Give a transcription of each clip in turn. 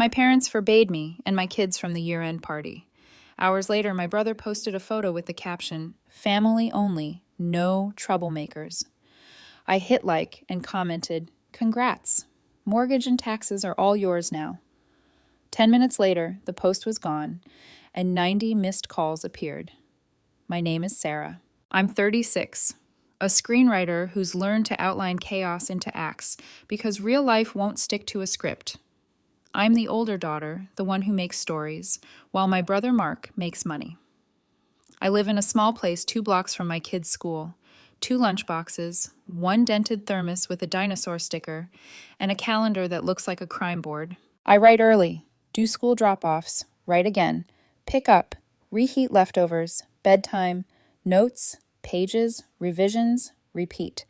My parents forbade me and my kids from the year-end party. Hours later, my brother posted a photo with the caption, "Family only, no troublemakers." I hit like and commented, "Congrats. Mortgage and taxes are all yours now." 10 minutes later, the post was gone, and 90 missed calls appeared. My name is Sarah. I'm 36, a screenwriter who's learned to outline chaos into acts because real life won't stick to a script. I'm the older daughter, the one who makes stories, while my brother Mark makes money. I live in a small place 2 blocks from my kids' school, 2 lunchboxes, 1 dented thermos with a dinosaur sticker, and a calendar that looks like a crime board. I write early, do school drop-offs, write again, pick up, reheat leftovers, bedtime, notes, pages, revisions, repeat.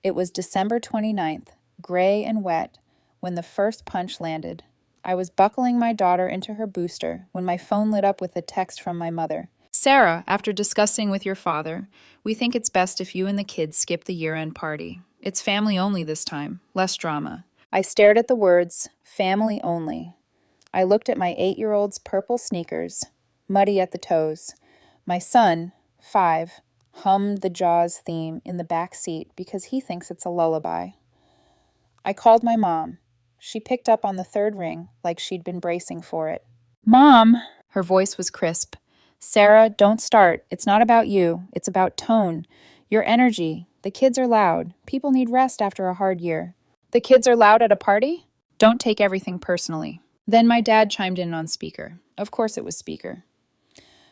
It was December 29th, gray and wet, when the first punch landed. I was buckling my daughter into her booster when my phone lit up with a text from my mother. "Sarah, after discussing with your father, we think it's best if you and the kids skip the year-end party. It's family only this time, less drama." I stared at the words, family only. I looked at my 8-year-old's purple sneakers, muddy at the toes. My son, 5, hummed the Jaws theme in the back seat because he thinks it's a lullaby. I called my mom. She picked up on the 3rd ring like she'd been bracing for it. "Mom!" Her voice was crisp. "Sarah, don't start. It's not about you. It's about tone. Your energy. The kids are loud. People need rest after a hard year." "The kids are loud at a party?" "Don't take everything personally." Then my dad chimed in on speaker. Of course it was speaker.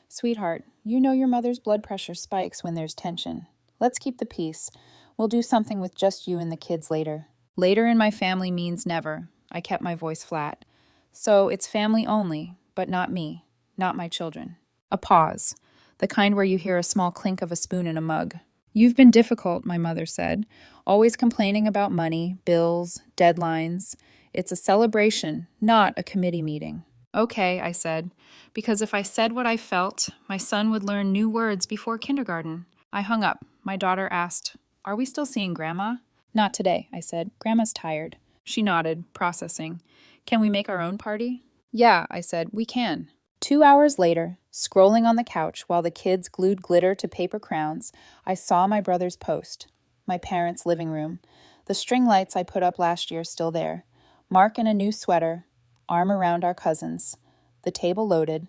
"Sweetheart, you know your mother's blood pressure spikes when there's tension. Let's keep the peace. We'll do something with just you and the kids later." Later in my family means never. I kept my voice flat. "So it's family only, but not me, not my children." A pause, the kind where you hear a small clink of a spoon in a mug. "You've been difficult," my mother said, "always complaining about money, bills, deadlines. It's a celebration, not a committee meeting." "Okay," I said, because if I said what I felt, my son would learn new words before kindergarten. I hung up. My daughter asked, "Are we still seeing Grandma?" "Not today," I said. "Grandma's tired." She nodded, processing. "Can we make our own party?" "Yeah," I said, "we can." 2 hours later, scrolling on the couch while the kids glued glitter to paper crowns, I saw my brother's post. My parents' living room. The string lights I put up last year still there. Mark in a new sweater, arm around our cousins. The table loaded.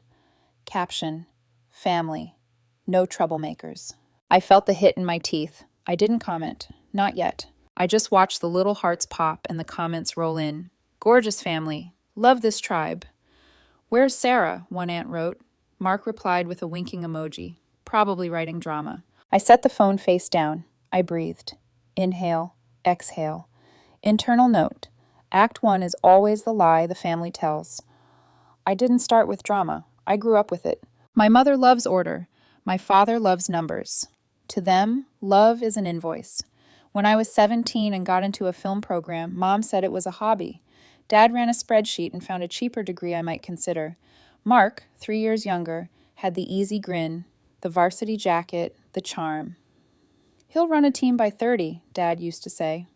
Caption, family, no troublemakers. I felt the hit in my teeth. I didn't comment. Not yet. I just watched the little hearts pop and the comments roll in. "Gorgeous family. Love this tribe." "Where's Sarah?" one aunt wrote. Mark replied with a winking emoji, probably writing drama. I set the phone face down. I breathed. Inhale, exhale. Internal note. Act 1 is always the lie the family tells. I didn't start with drama. I grew up with it. My mother loves order. My father loves numbers. To them, love is an invoice. When I was 17 and got into a film program, Mom said it was a hobby. Dad ran a spreadsheet and found a cheaper degree I might consider. Mark, 3 years younger, had the easy grin, the varsity jacket, the charm. "He'll run a team by 30, Dad used to say."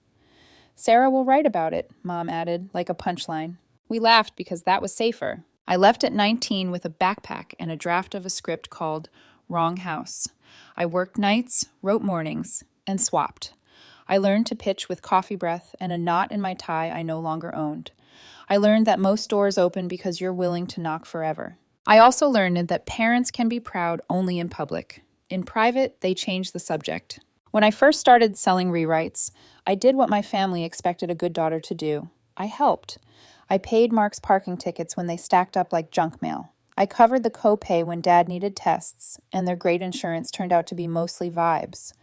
"Sarah will write about it," Mom added, like a punchline. We laughed because that was safer. I left at 19 with a backpack and a draft of a script called Wrong House. I worked nights, wrote mornings, and swapped. I learned to pitch with coffee breath and a knot in my tie I no longer owned. I learned that most doors open because you're willing to knock forever. I also learned that parents can be proud only in public. In private, they change the subject. When I first started selling rewrites, I did what my family expected a good daughter to do. I helped. I paid Mark's parking tickets when they stacked up like junk mail. I covered the copay when Dad needed tests, and their great insurance turned out to be mostly vibes.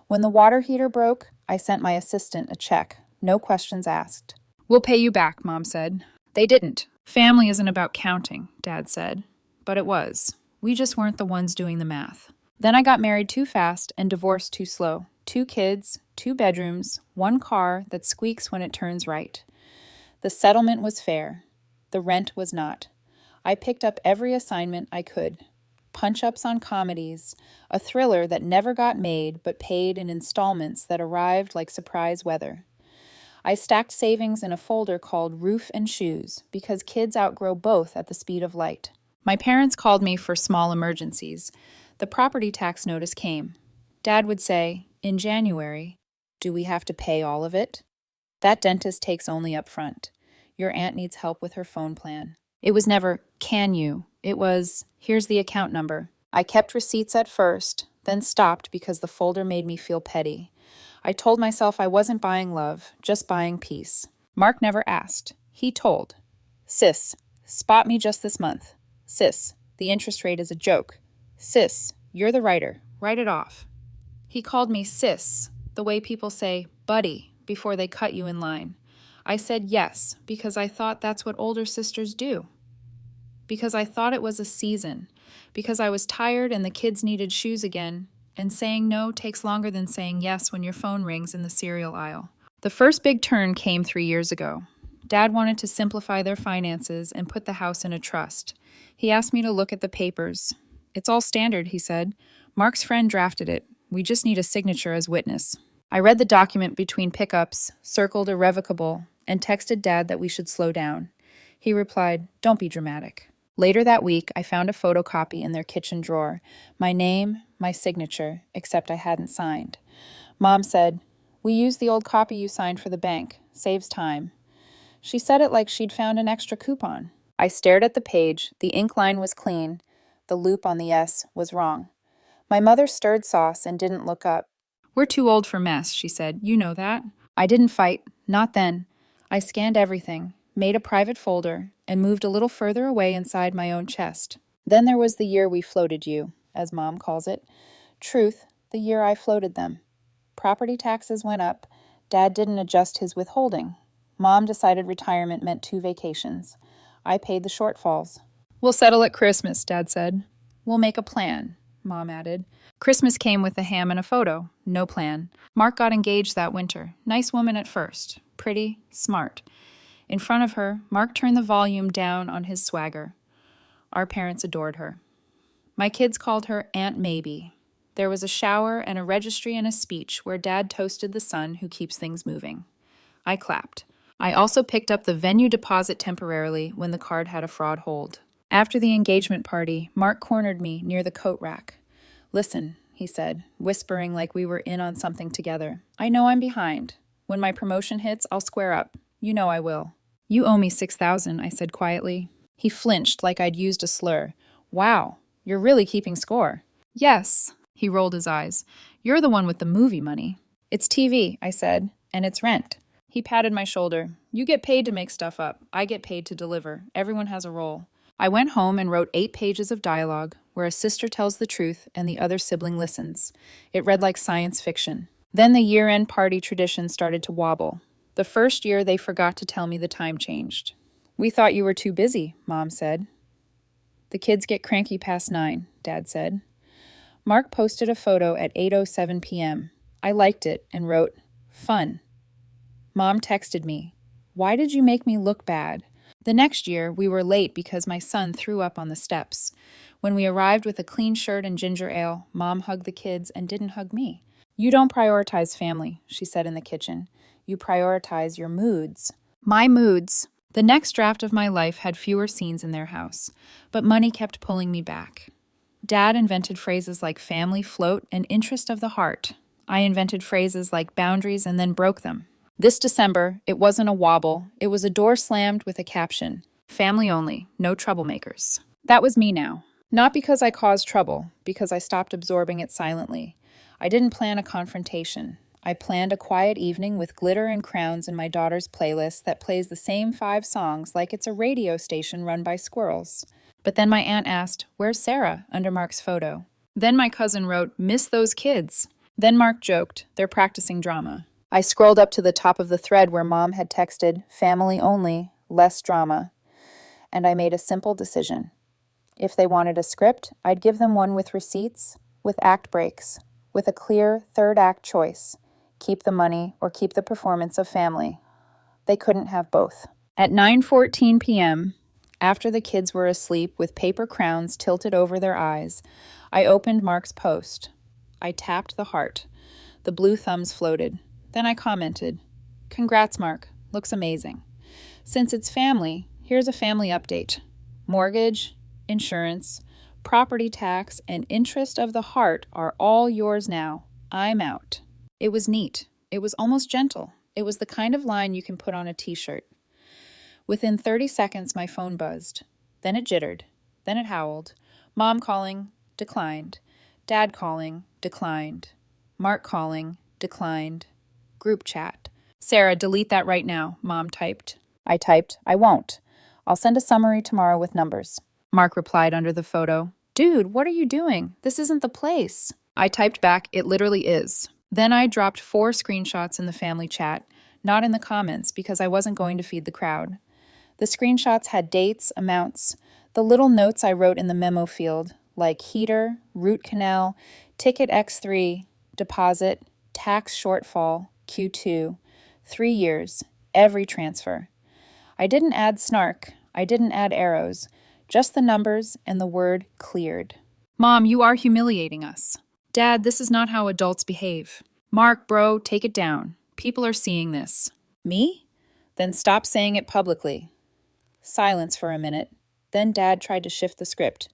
When the water heater broke, I sent my assistant a check, no questions asked. "We'll pay you back," Mom said. They didn't. "Family isn't about counting," Dad said. But it was. We just weren't the ones doing the math. Then I got married too fast and divorced too slow. 2 kids, 2 bedrooms, 1 car that squeaks when it turns right. The settlement was fair. The rent was not. I picked up every assignment I could. Punch-ups on comedies, a thriller that never got made but paid in installments that arrived like surprise weather. I stacked savings in a folder called Roof and Shoes because kids outgrow both at the speed of light. My parents called me for small emergencies. The property tax notice came. Dad would say, in January, do we have to pay all of it? That dentist takes only up front. Your aunt needs help with her phone plan. It was never, can you? It was, here's the account number. I kept receipts at first, then stopped because the folder made me feel petty. I told myself I wasn't buying love, just buying peace. Mark never asked. He told. Sis, spot me just this month. Sis, the interest rate is a joke. Sis, you're the writer. Write it off. He called me sis, the way people say buddy before they cut you in line. I said yes because I thought that's what older sisters do. Because I thought it was a season. Because I was tired and the kids needed shoes again. And saying no takes longer than saying yes when your phone rings in the cereal aisle. The first big turn came 3 years ago. Dad wanted to simplify their finances and put the house in a trust. He asked me to look at the papers. It's all standard, he said. Mark's friend drafted it. We just need a signature as witness. I read the document between pickups, circled irrevocable, and texted Dad that we should slow down. He replied, don't be dramatic. Later that week, I found a photocopy in their kitchen drawer. My name, my signature, except I hadn't signed. Mom said, we used the old copy you signed for the bank. Saves time. She said it like she'd found an extra coupon. I stared at the page. The ink line was clean. The loop on the S was wrong. My mother stirred sauce and didn't look up. We're too old for mess, she said. You know that. I didn't fight. Not then. I scanned everything, made a private folder, and moved a little further away inside my own chest. Then there was the year we floated you, as Mom calls it. Truth, the year I floated them. Property taxes went up. Dad didn't adjust his withholding. Mom decided retirement meant 2 vacations. I paid the shortfalls. We'll settle at Christmas, Dad said. We'll make a plan, Mom added. Christmas came with a ham and a photo. No plan. Mark got engaged that winter. Nice woman at first. Pretty, smart. In front of her, Mark turned the volume down on his swagger. Our parents adored her. My kids called her Aunt Maybe. There was a shower and a registry and a speech where Dad toasted the son who keeps things moving. I clapped. I also picked up the venue deposit temporarily when the card had a fraud hold. After the engagement party, Mark cornered me near the coat rack. Listen, he said, whispering like we were in on something together. I know I'm behind. When my promotion hits, I'll square up. You know I will. You owe me $6,000, I said quietly. He flinched like I'd used a slur. Wow, you're really keeping score. Yes, he rolled his eyes. You're the one with the movie money. It's TV, I said, and it's rent. He patted my shoulder. You get paid to make stuff up. I get paid to deliver. Everyone has a role. I went home and wrote 8 pages of dialogue where a sister tells the truth and the other sibling listens. It read like science fiction. Then the year-end party tradition started to wobble. The first year they forgot to tell me the time changed. We thought you were too busy, Mom said. The kids get cranky past 9, Dad said. Mark posted a photo at 8:07 p.m. I liked it and wrote, fun. Mom texted me, why did you make me look bad? The next year, we were late because my son threw up on the steps. When we arrived with a clean shirt and ginger ale, Mom hugged the kids and didn't hug me. You don't prioritize family, she said in the kitchen. You prioritize your moods. My moods. The next draft of my life had fewer scenes in their house, but money kept pulling me back. Dad invented phrases like family float and interest of the heart. I invented phrases like boundaries and then broke them. This December, it wasn't a wobble. It was a door slammed with a caption, family only, no troublemakers. That was me now. Not because I caused trouble, because I stopped absorbing it silently. I didn't plan a confrontation. I planned a quiet evening with glitter and crowns in my daughter's playlist that plays the same 5 songs like it's a radio station run by squirrels. But then my aunt asked, where's Sarah, under Mark's photo? Then my cousin wrote, miss those kids. Then Mark joked, they're practicing drama. I scrolled up to the top of the thread where Mom had texted, family only, less drama. And I made a simple decision. If they wanted a script, I'd give them one with receipts, with act breaks, with a clear 3rd act choice. Keep the money or keep the performance of family. They couldn't have both. At 9:14 p.m., after the kids were asleep with paper crowns tilted over their eyes, I opened Mark's post. I tapped the heart. The blue thumbs floated. Then I commented, Congrats, Mark. Looks amazing. Since it's family, here's a family update. Mortgage, insurance, property tax, and interest of the heart are all yours now. I'm out. It was neat. It was almost gentle. It was the kind of line you can put on a t-shirt. Within 30 seconds, my phone buzzed. Then it jittered. Then it howled. Mom calling, declined. Dad calling, declined. Mark calling, declined. Group chat. Sarah, delete that right now, Mom typed. I typed, I won't. I'll send a summary tomorrow with numbers. Mark replied under the photo. Dude, what are you doing? This isn't the place. I typed back, it literally is. Then I dropped 4 screenshots in the family chat, not in the comments because I wasn't going to feed the crowd. The screenshots had dates, amounts, the little notes I wrote in the memo field, like heater, root canal, ticket X3, deposit, tax shortfall, Q2, 3 years, every transfer. I didn't add snark, I didn't add arrows, just the numbers and the word cleared. Mom, you are humiliating us. Dad, this is not how adults behave. Mark, bro, take it down. People are seeing this. Me? Then stop saying it publicly. Silence for a minute. Then Dad tried to shift the script.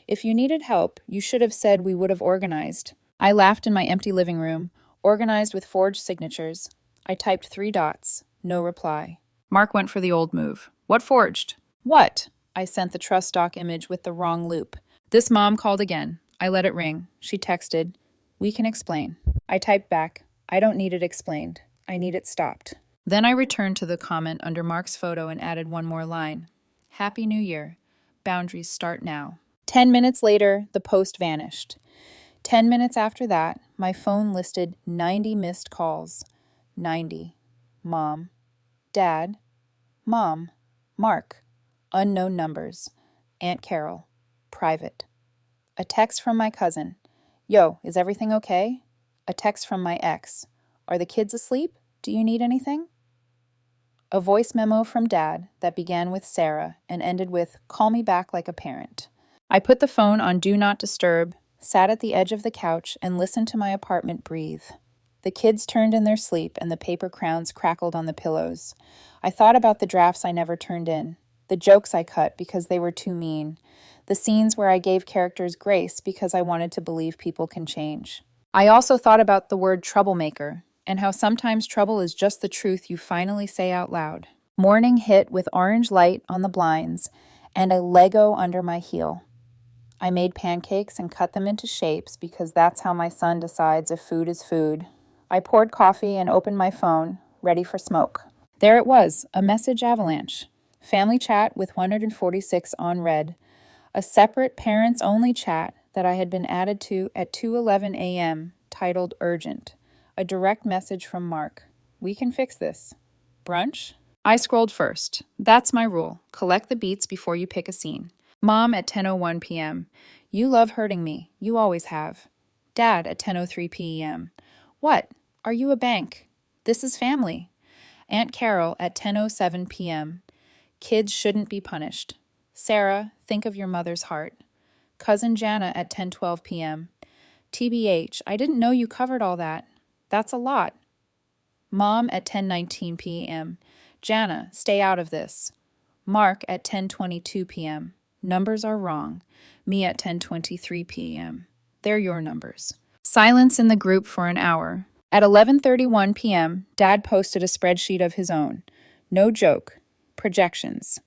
If you needed help, you should have said we would have organized. I laughed in my empty living room, organized with forged signatures. I typed 3 dots. No reply. Mark went for the old move. What forged? What? I sent the trust doc image with the wrong loop. This mom called again. I let it ring. She texted, "We can explain." I typed back, "I don't need it explained. I need it stopped." Then I returned to the comment under Mark's photo and added one more line. Happy New Year. Boundaries start now. 10 minutes later, the post vanished. 10 minutes after that, my phone listed 90 missed calls. 90. Mom. Dad. Mom. Mark. Unknown numbers. Aunt Carol. Private. A text from my cousin. Yo, is everything okay? A text from my ex. Are the kids asleep? Do you need anything? A voice memo from Dad that began with Sarah and ended with, "Call me back like a parent." I put the phone on Do Not Disturb, sat at the edge of the couch, and listened to my apartment breathe. The kids turned in their sleep and the paper crowns crackled on the pillows. I thought about the drafts I never turned in, the jokes I cut because they were too mean, the scenes where I gave characters grace because I wanted to believe people can change. I also thought about the word troublemaker, and how sometimes trouble is just the truth you finally say out loud. Morning hit with orange light on the blinds and a Lego under my heel. I made pancakes and cut them into shapes because that's how my son decides if food is food. I poured coffee and opened my phone, ready for smoke. There it was, a message avalanche. Family chat with 146 on red. A separate parents-only chat that I had been added to at 2:11 a.m. titled Urgent. A direct message from Mark. We can fix this. Brunch? I scrolled first. That's my rule. Collect the beats before you pick a scene. Mom at 10:01 p.m. You love hurting me. You always have. Dad at 10:03 p.m. What? Are you a bank? This is family. Aunt Carol at 10:07 p.m. Kids shouldn't be punished. Sarah, think of your mother's heart. Cousin Jana at 10:12 p.m. TBH, I didn't know you covered all that. That's a lot. Mom at 10:19 p.m. Jana, stay out of this. Mark at 10:22 p.m. Numbers are wrong. Me at 10:23 p.m. They're your numbers. Silence in the group for an hour. At 11:31 p.m., Dad posted a spreadsheet of his own. No joke. Projections.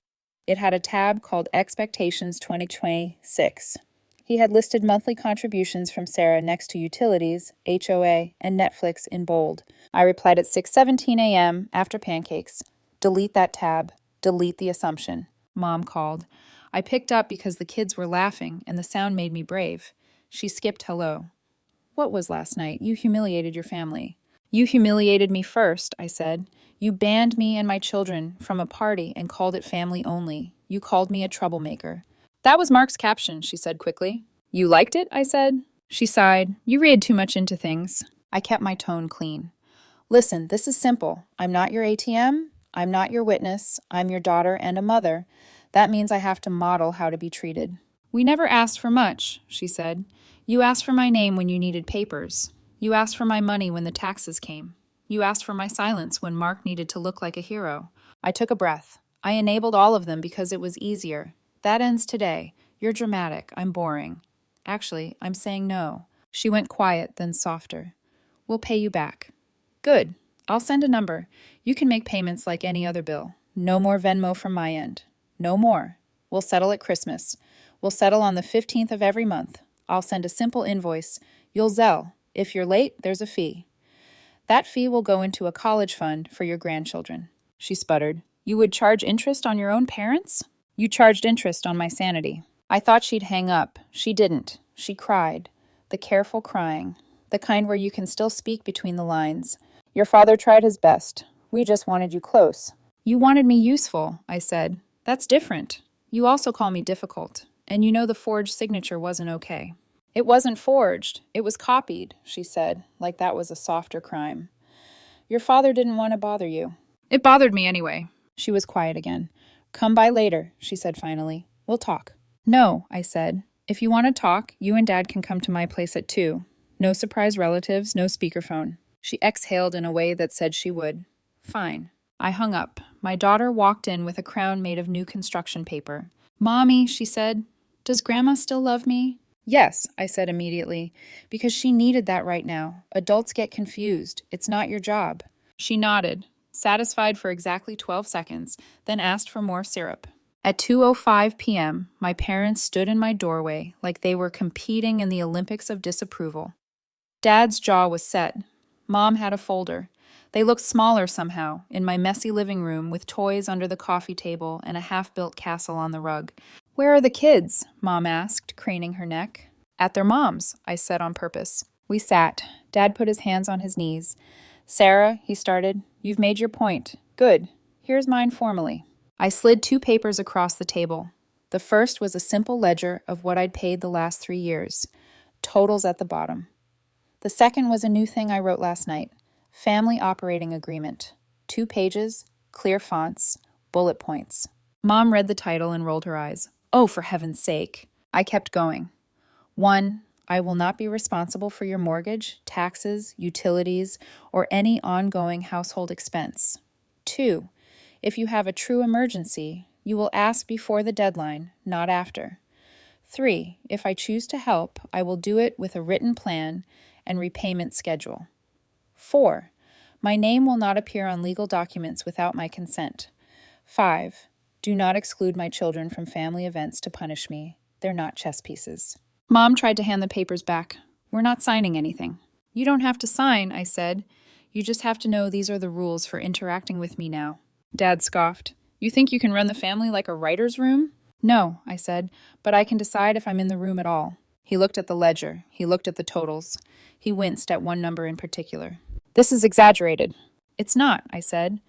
It had a tab called Expectations 2026. He had listed monthly contributions from Sarah next to utilities, HOA, and Netflix in bold. I replied at 6:17 a.m. after pancakes. Delete that tab. Delete the assumption. Mom called. I picked up because the kids were laughing and the sound made me brave. She skipped hello. What was last night? You humiliated your family. You humiliated me first, I said. You banned me and my children from a party and called it family only. You called me a troublemaker. That was Mark's caption, she said quickly. You liked it? I said. She sighed. You read too much into things. I kept my tone clean. Listen, this is simple. I'm not your ATM. I'm not your witness. I'm your daughter and a mother. That means I have to model how to be treated. We never asked for much, she said. You asked for my name when you needed papers. You asked for my money when the taxes came. You asked for my silence when Mark needed to look like a hero. I took a breath. I enabled all of them because it was easier. That ends today. You're dramatic. I'm boring. Actually, I'm saying no. She went quiet, then softer. We'll pay you back. Good. I'll send a number. You can make payments like any other bill. No more Venmo from my end. No more. We'll settle at Christmas. We'll settle on the 15th of every month. I'll send a simple invoice. You'll Zelle. If you're late, there's a fee. That fee will go into a college fund for your grandchildren. She sputtered. You would charge interest on your own parents? You charged interest on my sanity. I thought she'd hang up. She didn't. She cried. The careful crying. The kind where you can still speak between the lines. Your father tried his best. We just wanted you close. You wanted me useful, I said. That's different. You also call me difficult. And you know the forged signature wasn't okay. It wasn't forged. It was copied, she said, like that was a softer crime. Your father didn't want to bother you. It bothered me anyway. She was quiet again. Come by later, she said finally. We'll talk. No, I said. If you want to talk, you and Dad can come to my place at 2. No surprise relatives, no speakerphone. She exhaled in a way that said she would. Fine. I hung up. My daughter walked in with a crown made of new construction paper. Mommy, she said, does Grandma still love me? Yes, I said immediately, because she needed that right now. Adults get confused. It's not your job. She nodded, satisfied for exactly 12 seconds, then asked for more syrup. At 2:05 p.m., my parents stood in my doorway like they were competing in the Olympics of disapproval. Dad's jaw was set. Mom had a folder. They looked smaller somehow, in my messy living room with toys under the coffee table and a half-built castle on the rug. Where are the kids? Mom asked, craning her neck. At their mom's, I said on purpose. We sat. Dad put his hands on his knees. Sarah, he started, you've made your point. Good. Here's mine formally. I slid 2 papers across the table. The first was a simple ledger of what I'd paid the last 3 years. Totals at the bottom. The second was a new thing I wrote last night. Family operating agreement. 2 pages, clear fonts, bullet points. Mom read the title and rolled her eyes. Oh, for heaven's sake. I kept going. 1. I will not be responsible for your mortgage, taxes, utilities, or any ongoing household expense. 2. If you have a true emergency, you will ask before the deadline, not after. 3. If I choose to help, I will do it with a written plan and repayment schedule. 4. My name will not appear on legal documents without my consent. 5. Do not exclude my children from family events to punish me. They're not chess pieces. Mom tried to hand the papers back. We're not signing anything. You don't have to sign, I said. You just have to know these are the rules for interacting with me now. Dad scoffed. You think you can run the family like a writer's room? No, I said, but I can decide if I'm in the room at all. He looked at the ledger. He looked at the totals. He winced at one number in particular. This is exaggerated. It's not, I said.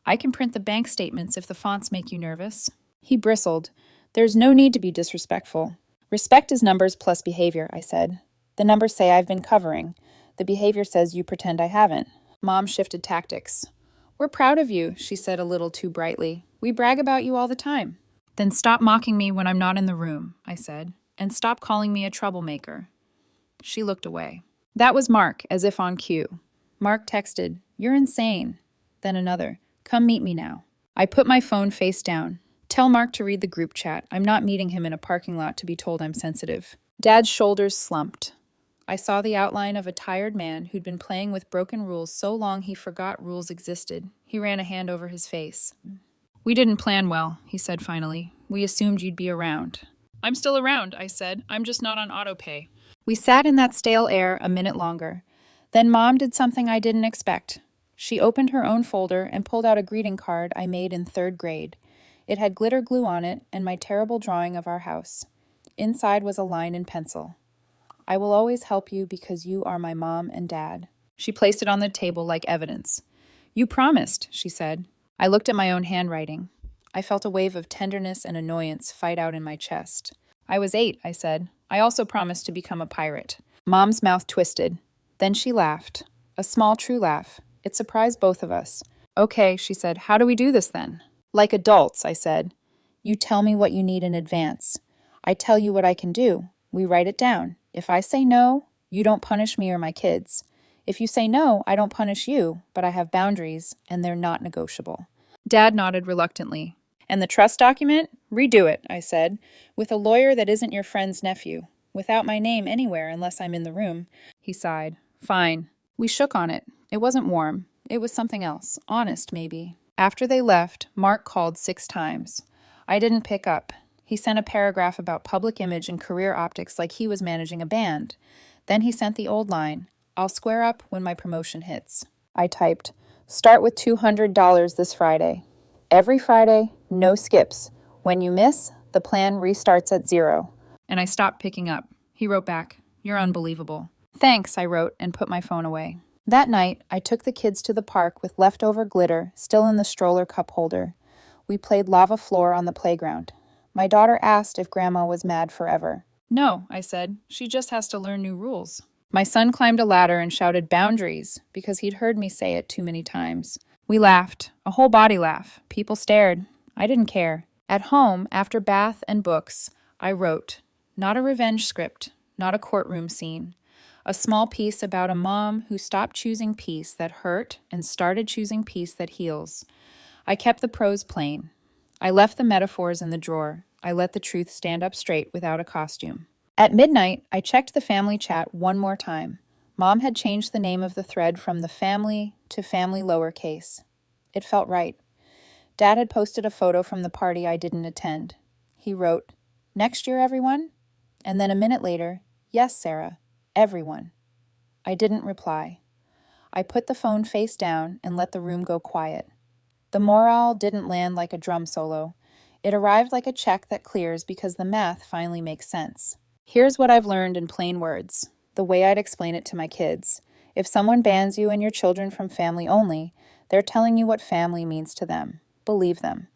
I can print the bank statements if the fonts make you nervous. He bristled. There's no need to be disrespectful. Respect is numbers plus behavior, I said. The numbers say I've been covering. The behavior says you pretend I haven't. Mom shifted tactics. We're proud of you, she said a little too brightly. We brag about you all the time. Then stop mocking me when I'm not in the room, I said, and stop calling me a troublemaker. She looked away. That was Mark, as if on cue. Mark texted, You're insane. Then another, Come meet me now. I put my phone face down. Tell Mark to read the group chat. I'm not meeting him in a parking lot to be told I'm sensitive. Dad's shoulders slumped. I saw the outline of a tired man who'd been playing with broken rules so long he forgot rules existed. He ran a hand over his face. We didn't plan well, he said finally. We assumed you'd be around. I'm still around, I said. I'm just not on autopay. We sat in that stale air a minute longer. Then Mom did something I didn't expect. She opened her own folder and pulled out a greeting card I made in 3rd grade. It had glitter glue on it and my terrible drawing of our house. Inside was a line in pencil. I will always help you because you are my mom and dad. She placed it on the table like evidence. You promised, she said. I looked at my own handwriting. I felt a wave of tenderness and annoyance fight out in my chest. I was 8, I said. I also promised to become a pirate. Mom's mouth twisted. Then she laughed. A small, true laugh. It surprised both of us. Okay, she said. How do we do this then? Like adults, I said. You tell me what you need in advance. I tell you what I can do. We write it down. If I say no, you don't punish me or my kids. If you say no, I don't punish you, but I have boundaries, and they're not negotiable. Dad nodded reluctantly. And the trust document? Redo it, I said, with a lawyer that isn't your friend's nephew, without my name anywhere unless I'm in the room. He sighed. Fine. We shook on it. It wasn't warm. It was something else. Honest, maybe. After they left, Mark called 6 times. I didn't pick up. He sent a paragraph about public image and career optics like he was managing a band. Then he sent the old line, I'll square up when my promotion hits. I typed, start with $200 this Friday. Every Friday, no skips. When you miss, the plan restarts at 0. And I stopped picking up. He wrote back, you're unbelievable. Thanks, I wrote and put my phone away. That night, I took the kids to the park with leftover glitter still in the stroller cup holder. We played lava floor on the playground. My daughter asked if Grandma was mad forever. No, I said. She just has to learn new rules. My son climbed a ladder and shouted boundaries because he'd heard me say it too many times. We laughed, a whole body laugh. People stared. I didn't care. At home, after bath and books, I wrote. Not a revenge script, not a courtroom scene. A small piece about a mom who stopped choosing peace that hurt and started choosing peace that heals. I kept the prose plain. I left the metaphors in the drawer. I let the truth stand up straight without a costume. At midnight, I checked the family chat one more time. Mom had changed the name of the thread from the family to family lowercase. It felt right. Dad had posted a photo from the party I didn't attend. He wrote, next year, everyone? And then a minute later, yes, Sarah, everyone. I didn't reply. I put the phone face down and let the room go quiet. The morale didn't land like a drum solo. It arrived like a check that clears because the math finally makes sense. Here's what I've learned in plain words, the way I'd explain it to my kids. If someone bans you and your children from family only, they're telling you what family means to them. Believe them.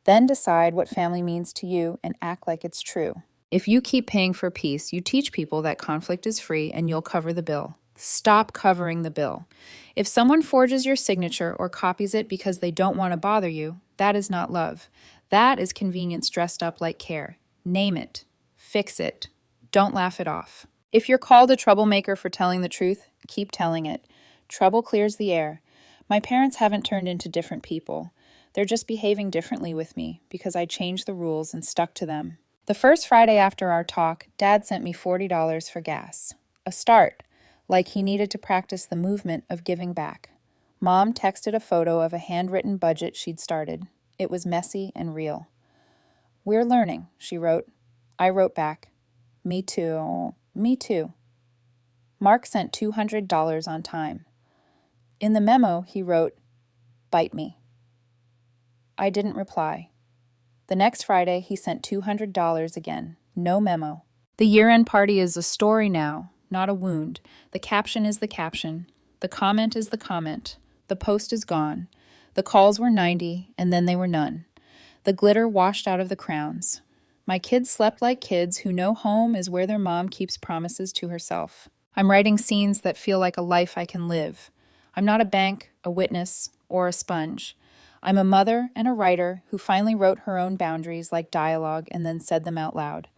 Then decide what family means to you and act like it's true. If you keep paying for peace, you teach people that conflict is free and you'll cover the bill. Stop covering the bill. If someone forges your signature or copies it because they don't want to bother you, that is not love. That is convenience dressed up like care. Name it. Fix it. Don't laugh it off. If you're called a troublemaker for telling the truth, keep telling it. Trouble clears the air. My parents haven't turned into different people. They're just behaving differently with me because I changed the rules and stuck to them. The first Friday after our talk, Dad sent me $40 for gas. A start, like he needed to practice the movement of giving back. Mom texted a photo of a handwritten budget she'd started. It was messy and real. We're learning, she wrote. I wrote back. Me too. Me too. Mark sent $200 on time. In the memo, he wrote, bite me. I didn't reply. The next Friday, he sent $200 again. No memo. The year-end party is a story now, not a wound. The caption is the caption. The comment is the comment. The post is gone. The calls were 90, and then they were none. The glitter washed out of the crowns. My kids slept like kids who know home is where their mom keeps promises to herself. I'm writing scenes that feel like a life I can live. I'm not a bank, a witness, or a sponge. I'm a mother and a writer who finally wrote her own boundaries like dialogue and then said them out loud.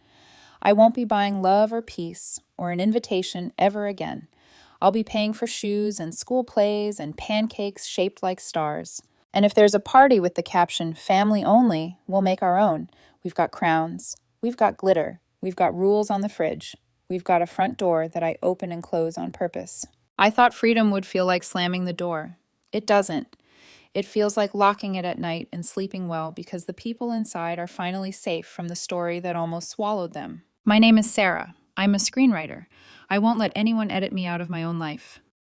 I won't be buying love or peace or an invitation ever again. I'll be paying for shoes and school plays and pancakes shaped like stars. And if there's a party with the caption, family only, we'll make our own. We've got crowns. We've got glitter. We've got rules on the fridge. We've got a front door that I open and close on purpose. I thought freedom would feel like slamming the door. It doesn't. It feels like locking it at night and sleeping well because the people inside are finally safe from the story that almost swallowed them. My name is Sarah. I'm a screenwriter. I won't let anyone edit me out of my own life.